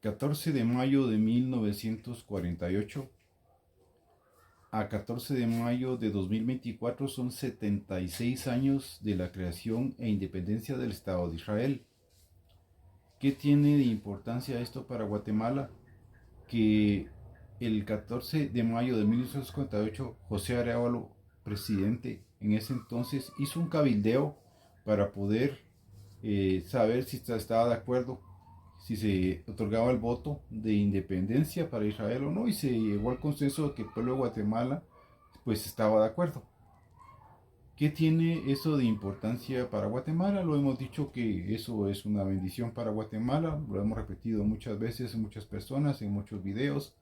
14 de mayo de 1948 a 14 de mayo de 2024 son 76 años de la creación e independencia del Estado de Israel. ¿Qué tiene de importancia esto para Guatemala? Que el 14 de mayo de 1948 José Arevalo, presidente en ese entonces, hizo un cabildeo para poder saber si estaba de acuerdo, si se otorgaba el voto de independencia para Israel o no, y se llegó al consenso de que el pueblo de Guatemala pues estaba de acuerdo. ¿Qué tiene eso de importancia para Guatemala? Lo hemos dicho que eso es una bendición para Guatemala, lo hemos repetido muchas veces en muchas personas, en muchos videos.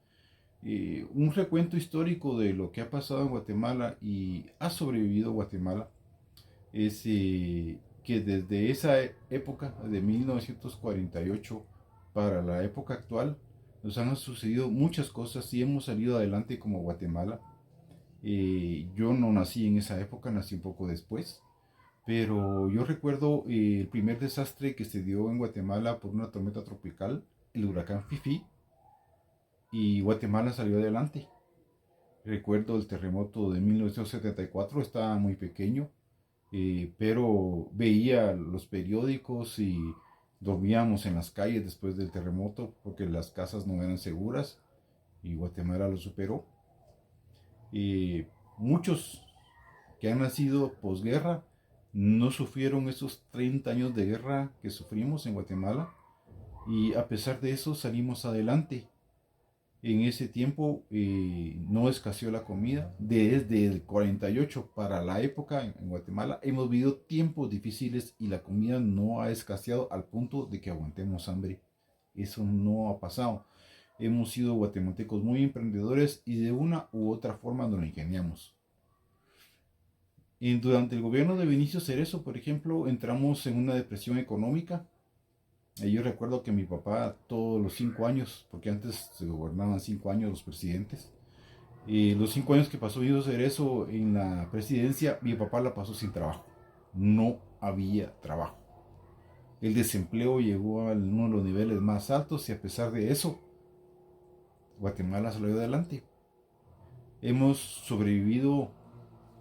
Un recuento histórico de lo que ha pasado en Guatemala y ha sobrevivido Guatemala es que desde esa época, de 1948 para la época actual, nos han sucedido muchas cosas y hemos salido adelante como Guatemala. Yo no nací en esa época, nací un poco después, pero yo recuerdo el primer desastre que se dio en Guatemala por una tormenta tropical, el huracán Fifi, y Guatemala salió adelante. Recuerdo el terremoto de 1974, estaba muy pequeño, pero veía los periódicos y dormíamos en las calles después del terremoto porque las casas no eran seguras y Guatemala lo superó. Muchos que han nacido posguerra no sufrieron esos 30 años de guerra que sufrimos en Guatemala y a pesar de eso salimos adelante. En ese tiempo no escaseó la comida. Desde el 48 para la época en Guatemala hemos vivido tiempos difíciles y la comida no ha escaseado al punto de que aguantemos hambre. Eso no ha pasado. Hemos sido guatemaltecos muy emprendedores y de una u otra forma nos lo ingeniamos. Durante el gobierno de Vinicio Cerezo, por ejemplo, entramos en una depresión económica. Yo recuerdo que mi papá todos los 5 años, porque antes se gobernaban 5 años los presidentes, los 5 años que pasó Vinicio Cerezo en la presidencia, mi papá la pasó sin trabajo. No había trabajo. El desempleo llegó a uno de los niveles más altos y a pesar de eso, Guatemala salió adelante. Hemos sobrevivido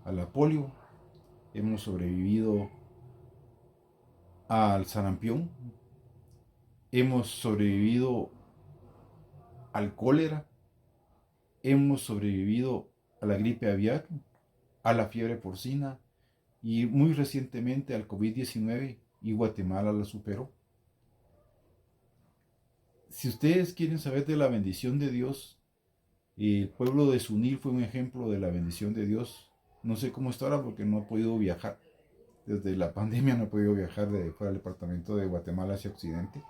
a la polio, hemos sobrevivido al sarampión, hemos sobrevivido al cólera, hemos sobrevivido a la gripe aviar, a la fiebre porcina y muy recientemente al COVID-19 y Guatemala la superó. Si ustedes quieren saber de la bendición de Dios, el pueblo de Sunil fue un ejemplo de la bendición de Dios. No sé cómo está ahora porque no he podido viajar. Desde la pandemia no he podido viajar de fuera del departamento de Guatemala hacia Occidente.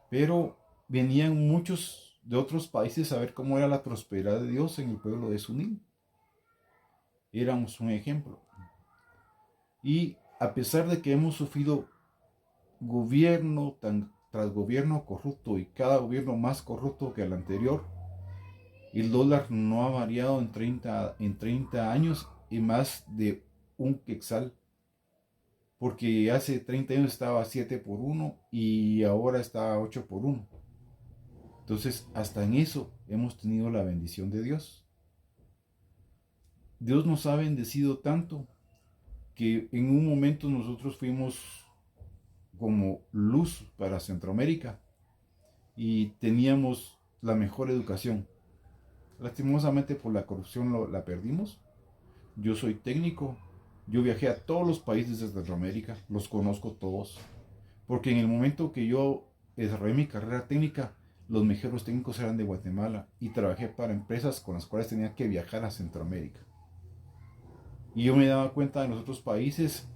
Pero venían muchos de otros países a ver cómo era la prosperidad de Dios en el pueblo de Sunil. Éramos un ejemplo. Y a pesar de que hemos sufrido gobierno tras gobierno corrupto y cada gobierno más corrupto que el anterior, el dólar no ha variado en 30 años y más de un quetzal. Porque hace 30 años estaba 7 por 1 y ahora está 8 por 1. Entonces, hasta en eso hemos tenido la bendición de Dios. Dios nos ha bendecido tanto que en un momento nosotros fuimos como luz para Centroamérica y teníamos la mejor educación. Lastimosamente por la corrupción la perdimos. Yo soy técnico, yo viajé a todos los países de Centroamérica, los conozco todos, porque en el momento que yo desarrollé mi carrera técnica, los mejores técnicos eran de Guatemala y trabajé para empresas con las cuales tenía que viajar a Centroamérica. Y yo me daba cuenta en los otros países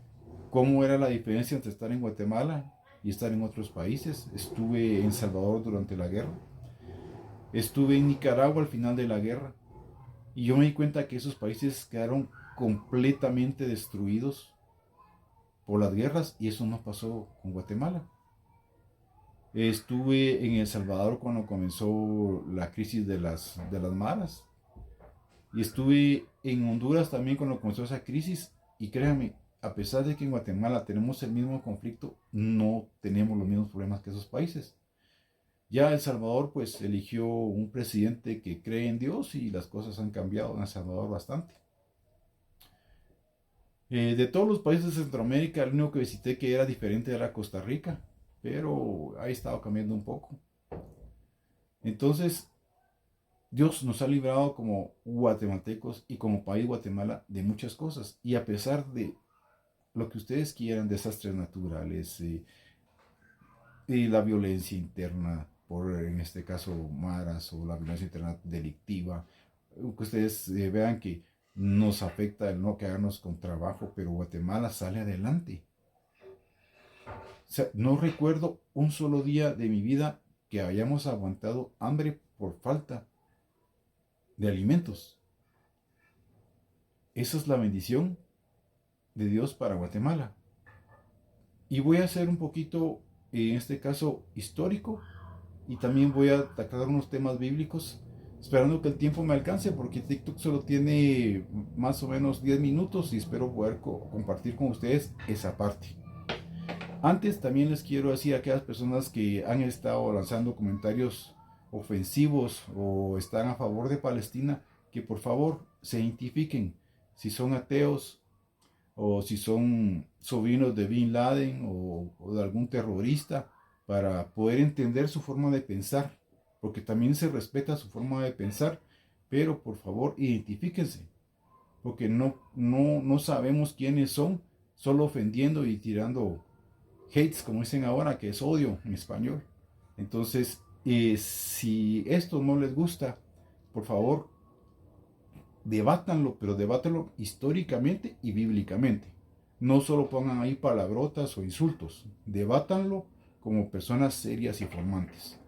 cómo era la diferencia entre estar en Guatemala y estar en otros países. Estuve en Salvador durante la guerra, estuve en Nicaragua al final de la guerra y yo me di cuenta que esos países quedaron completamente destruidos por las guerras y eso no pasó con Guatemala. Estuve en El Salvador cuando comenzó la crisis de las maras y estuve en Honduras también cuando comenzó esa crisis y créanme, a pesar de que en Guatemala tenemos el mismo conflicto, no tenemos los mismos problemas que esos países. Ya El Salvador pues eligió un presidente que cree en Dios y las cosas han cambiado en El Salvador bastante. De todos los países de Centroamérica, el único que visité que era diferente era Costa Rica, pero ha estado cambiando un poco. Entonces, Dios nos ha librado como guatemaltecos y como país Guatemala de muchas cosas. Y a pesar de lo que ustedes quieran, desastres naturales, y la violencia interna, por en este caso maras, o la violencia interna delictiva, que ustedes vean que nos afecta el no quedarnos con trabajo, pero Guatemala sale adelante. O sea, no recuerdo un solo día de mi vida que hayamos aguantado hambre por falta de alimentos. Esa es la bendición de Dios para Guatemala. Y voy a hacer un poquito, en este caso, histórico, y también voy a tratar unos temas bíblicos, esperando que el tiempo me alcance, porque TikTok solo tiene más o menos 10 minutos y espero poder compartir con ustedes esa parte. Antes también les quiero decir a aquellas personas que han estado lanzando comentarios ofensivos o están a favor de Palestina, que por favor se identifiquen si son ateos o si son sobrinos de Bin Laden o de algún terrorista, para poder entender su forma de pensar, porque también se respeta su forma de pensar, pero por favor identifíquense, porque no sabemos quiénes son, solo ofendiendo y tirando hates, como dicen ahora, que es odio en español. Entonces, si esto no les gusta, por favor, debátanlo, pero debátanlo históricamente y bíblicamente. No solo pongan ahí palabrotas o insultos, debátanlo como personas serias y formantes.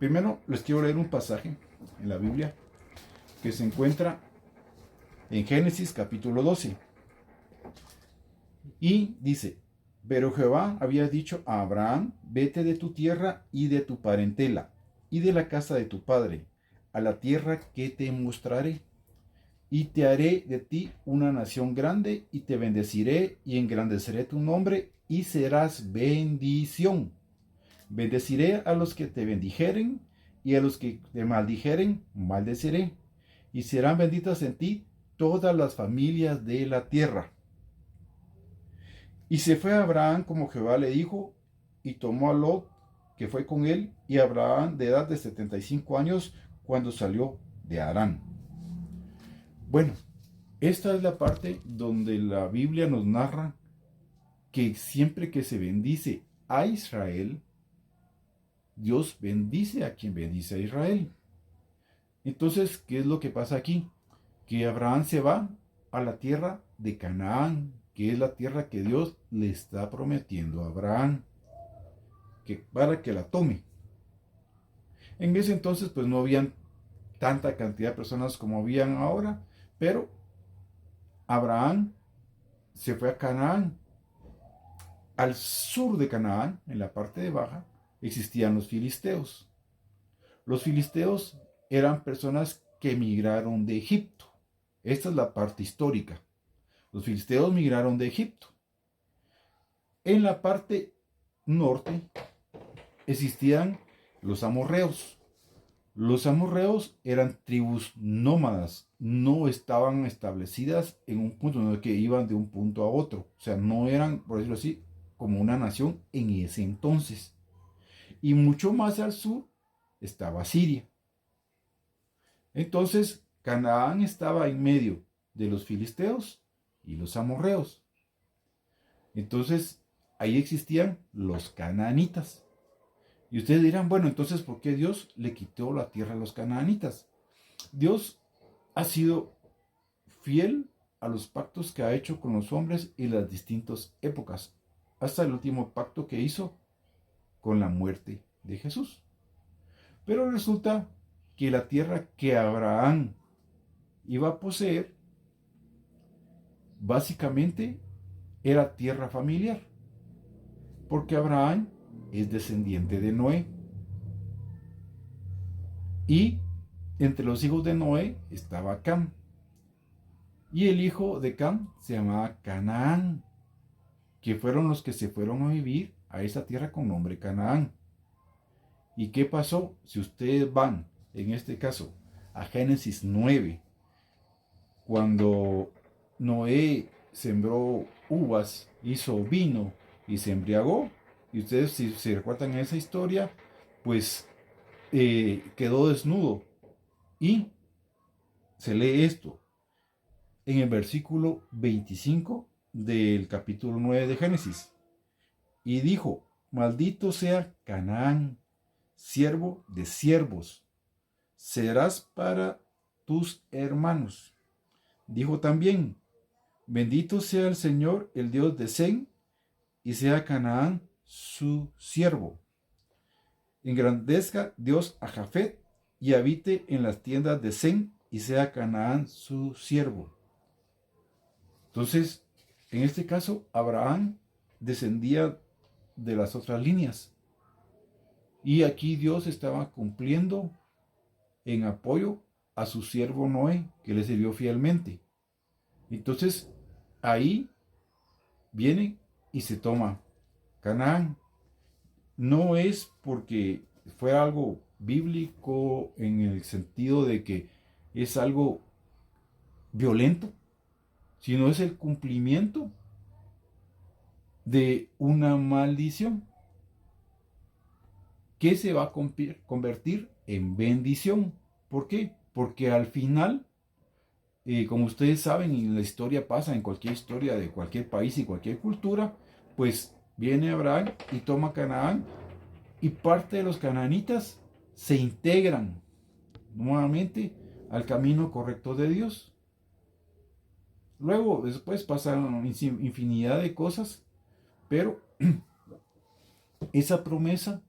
Primero les quiero leer un pasaje en la Biblia que se encuentra en Génesis capítulo 12. Y dice: pero Jehová había dicho a Abraham: vete de tu tierra y de tu parentela y de la casa de tu padre, a la tierra que te mostraré. Y te haré de ti una nación grande, y te bendeciré, y engrandeceré tu nombre, y serás bendición. Bendeciré a los que te bendijeren, y a los que te maldijeren, maldeciré. Y serán benditas en ti todas las familias de la tierra. Y se fue Abraham como Jehová le dijo, y tomó a Lot, que fue con él, y Abraham de edad de 75 años, cuando salió de Harán. Bueno, esta es la parte donde la Biblia nos narra que siempre que se bendice a Israel, Dios bendice a quien bendice a Israel. Entonces, ¿qué es lo que pasa aquí? Que Abraham se va a la tierra de Canaán, que es la tierra que Dios le está prometiendo a Abraham, para que la tome. En ese entonces, pues no habían tanta cantidad de personas como habían ahora, pero Abraham se fue a Canaán. Al sur de Canaán, en la parte de baja, existían los filisteos. Los filisteos eran personas que migraron de Egipto. Esta es la parte histórica. Los filisteos migraron de Egipto. En la parte norte existían los amorreos. Los amorreos eran tribus nómadas, no estaban establecidas en un punto, no que iban de un punto a otro. O sea, no eran, por decirlo así, como una nación en ese entonces. Y mucho más al sur estaba Siria. Entonces, Canaán estaba en medio de los filisteos y los amorreos. Entonces, ahí existían los canaanitas. Y ustedes dirán, bueno, entonces, ¿por qué Dios le quitó la tierra a los canaanitas? Dios ha sido fiel a los pactos que ha hecho con los hombres en las distintas épocas, hasta el último pacto que hizo con la muerte de Jesús. Pero resulta que la tierra que Abraham iba a poseer, básicamente era tierra familiar, porque Abraham es descendiente de Noé. Y entre los hijos de Noé estaba Cam. Y el hijo de Cam se llamaba Canaán, que fueron los que se fueron a vivir a esa tierra con nombre Canaán. ¿Y qué pasó? Si ustedes van, en este caso, a Génesis 9, cuando Noé sembró uvas, hizo vino y se embriagó, y ustedes si se recuerdan esa historia, pues quedó desnudo. Y se lee esto en el versículo 25 del capítulo 9 de Génesis. Y dijo, maldito sea Canaán, siervo de siervos, serás para tus hermanos. Dijo también, bendito sea el Señor, el Dios de Sem, y sea Canaán su siervo. Engrandezca Dios a Jafet, y habite en las tiendas de Sem, y sea Canaán su siervo. Entonces, en este caso, Abraham descendía de las otras líneas. Y aquí Dios estaba cumpliendo en apoyo a su siervo Noé, que le sirvió fielmente. Entonces, ahí viene y se toma Canaán. No es porque fue algo bíblico en el sentido de que es algo violento, sino es el cumplimiento de una maldición que se va a convertir en bendición. ¿Por qué? Porque al final, como ustedes saben, y la historia pasa en cualquier historia de cualquier país y cualquier cultura, pues viene Abraham y toma Canaán, y parte de los canaanitas se integran nuevamente al camino correcto de Dios. Luego, después pasaron infinidad de cosas, pero esa promesa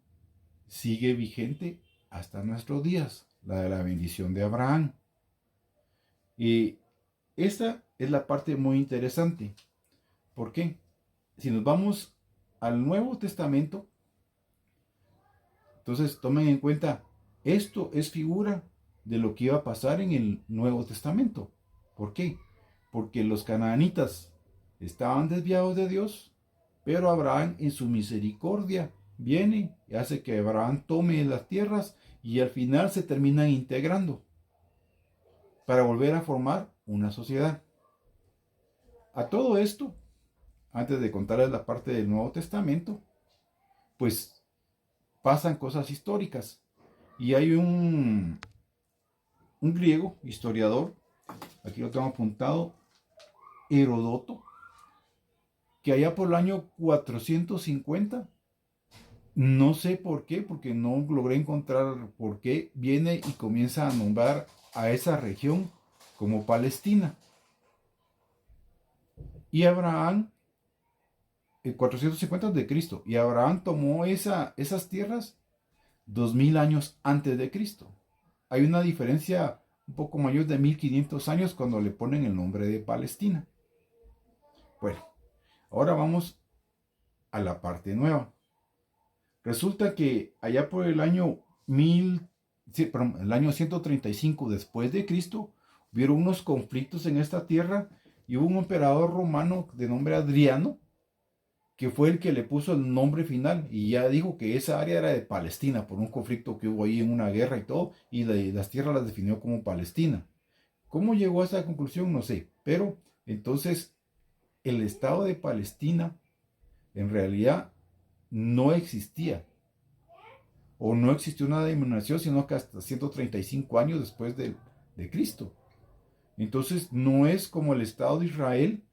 sigue vigente hasta nuestros días, la de la bendición de Abraham. Y esta es la parte muy interesante. ¿Por qué? Si nos vamos al Nuevo Testamento, entonces tomen en cuenta, esto es figura de lo que iba a pasar en el Nuevo Testamento. ¿Por qué? Porque los canaanitas estaban desviados de Dios, pero Abraham en su misericordia viene y hace que Abraham tome las tierras y al final se terminan integrando para volver a formar una sociedad. A todo esto, antes de contarles la parte del Nuevo Testamento, pues pasan cosas históricas. Y hay un griego, historiador, aquí lo tengo apuntado, Herodoto, que allá por el año 450, no sé por qué, porque no logré encontrar por qué, viene y comienza a nombrar a esa región como Palestina. Y Abraham, 450 de Cristo, y Abraham tomó esas tierras 2000 años antes de Cristo. Hay una diferencia un poco mayor de 1500 años cuando le ponen el nombre de Palestina. Bueno, ahora vamos a la parte nueva. Resulta que allá por el año el año 135 después de Cristo, hubieron unos conflictos en esta tierra y hubo un emperador romano de nombre Adriano, que fue el que le puso el nombre final y ya dijo que esa área era de Palestina por un conflicto que hubo ahí en una guerra y todo, y las tierras las definió como Palestina. ¿Cómo llegó a esa conclusión? No sé, pero entonces el Estado de Palestina en realidad no existía, o no existió una denominación, sino que hasta 135 años después de Cristo. Entonces no es como el Estado de Israel,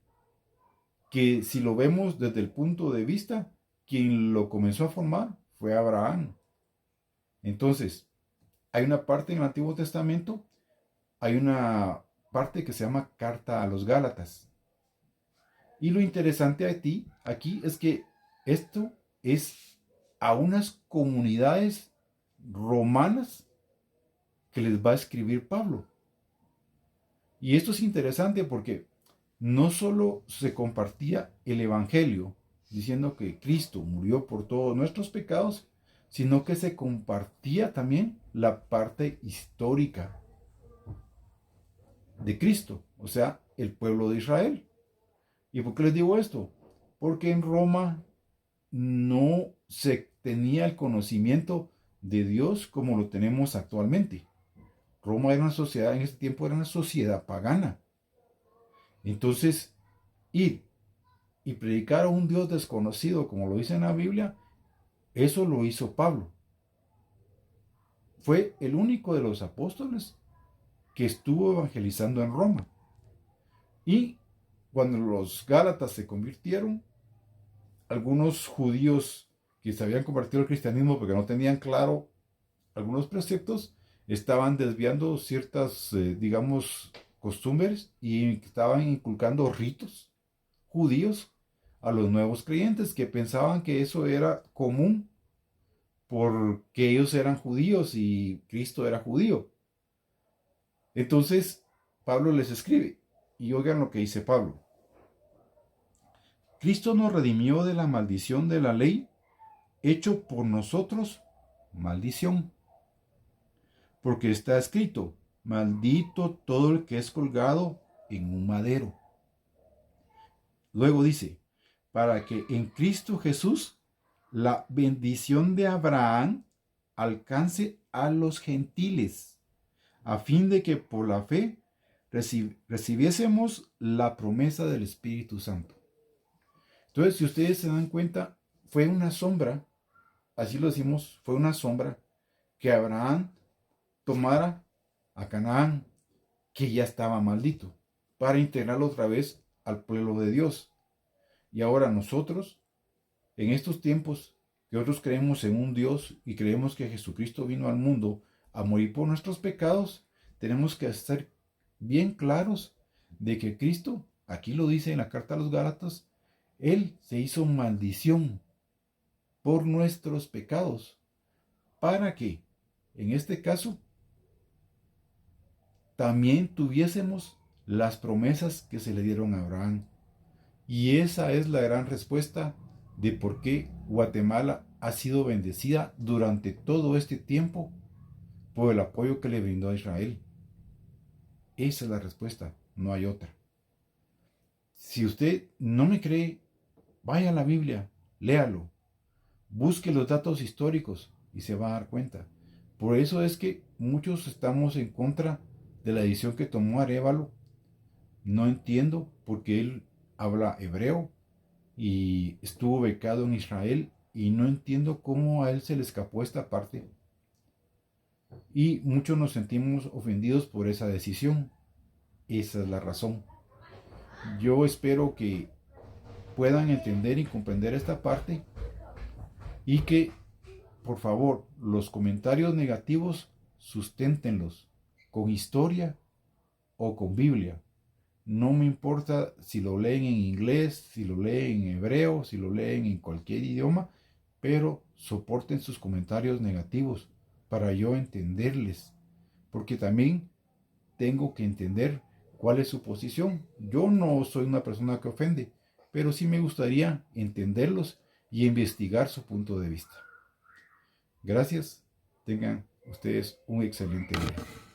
que si lo vemos desde el punto de vista, quien lo comenzó a formar fue Abraham. Entonces, hay una parte en el Antiguo Testamento, hay una parte que se llama Carta a los Gálatas. Y lo interesante aquí es que esto es a unas comunidades romanas que les va a escribir Pablo. Y esto es interesante porque no solo se compartía el Evangelio, diciendo que Cristo murió por todos nuestros pecados, sino que se compartía también la parte histórica de Cristo, o sea, el pueblo de Israel. ¿Y por qué les digo esto? Porque en Roma no se tenía el conocimiento de Dios como lo tenemos actualmente. Roma era una sociedad, en ese tiempo era una sociedad pagana. Entonces, ir y predicar a un Dios desconocido, como lo dice en la Biblia, eso lo hizo Pablo. Fue el único de los apóstoles que estuvo evangelizando en Roma. Y cuando los Gálatas se convirtieron, algunos judíos que se habían convertido al cristianismo porque no tenían claro algunos preceptos, estaban desviando ciertas, digamos, costumbres y estaban inculcando ritos judíos a los nuevos creyentes que pensaban que eso era común porque ellos eran judíos y Cristo era judío. Entonces, Pablo les escribe, y oigan lo que dice Pablo. Cristo nos redimió de la maldición de la ley, hecho por nosotros maldición. Porque está escrito, maldito todo el que es colgado en un madero. Luego dice, para que en Cristo Jesús la bendición de Abraham alcance a los gentiles, a fin de que por la fe recibiésemos la promesa del Espíritu Santo. Entonces, si ustedes se dan cuenta, fue una sombra, así lo decimos, fue una sombra que Abraham tomara a Canaán, que ya estaba maldito, para integrarlo otra vez al pueblo de Dios. Y ahora nosotros, en estos tiempos que nosotros creemos en un Dios y creemos que Jesucristo vino al mundo a morir por nuestros pecados, tenemos que estar bien claros de que Cristo, aquí lo dice en la carta a los Gálatas, Él se hizo maldición por nuestros pecados, para que, en este caso, también tuviésemos las promesas que se le dieron a Abraham. Y esa es la gran respuesta de por qué Guatemala ha sido bendecida durante todo este tiempo por el apoyo que le brindó a Israel. Esa es la respuesta, no hay otra. Si usted no me cree, vaya a la Biblia, léalo, busque los datos históricos y se va a dar cuenta. Por eso es que muchos estamos en contra de la decisión que tomó Arévalo. No entiendo porque él habla hebreo y estuvo becado en Israel y no entiendo cómo a él se le escapó esta parte. Y muchos nos sentimos ofendidos por esa decisión. Esa es la razón. Yo espero que puedan entender y comprender esta parte y que, por favor, los comentarios negativos susténtenlos con historia o con Biblia. No me importa si lo leen en inglés, si lo leen en hebreo, si lo leen en cualquier idioma, pero soporten sus comentarios negativos para yo entenderles, porque también tengo que entender cuál es su posición. Yo no soy una persona que ofende, pero sí me gustaría entenderlos y investigar su punto de vista. Gracias, tengan ustedes un excelente día.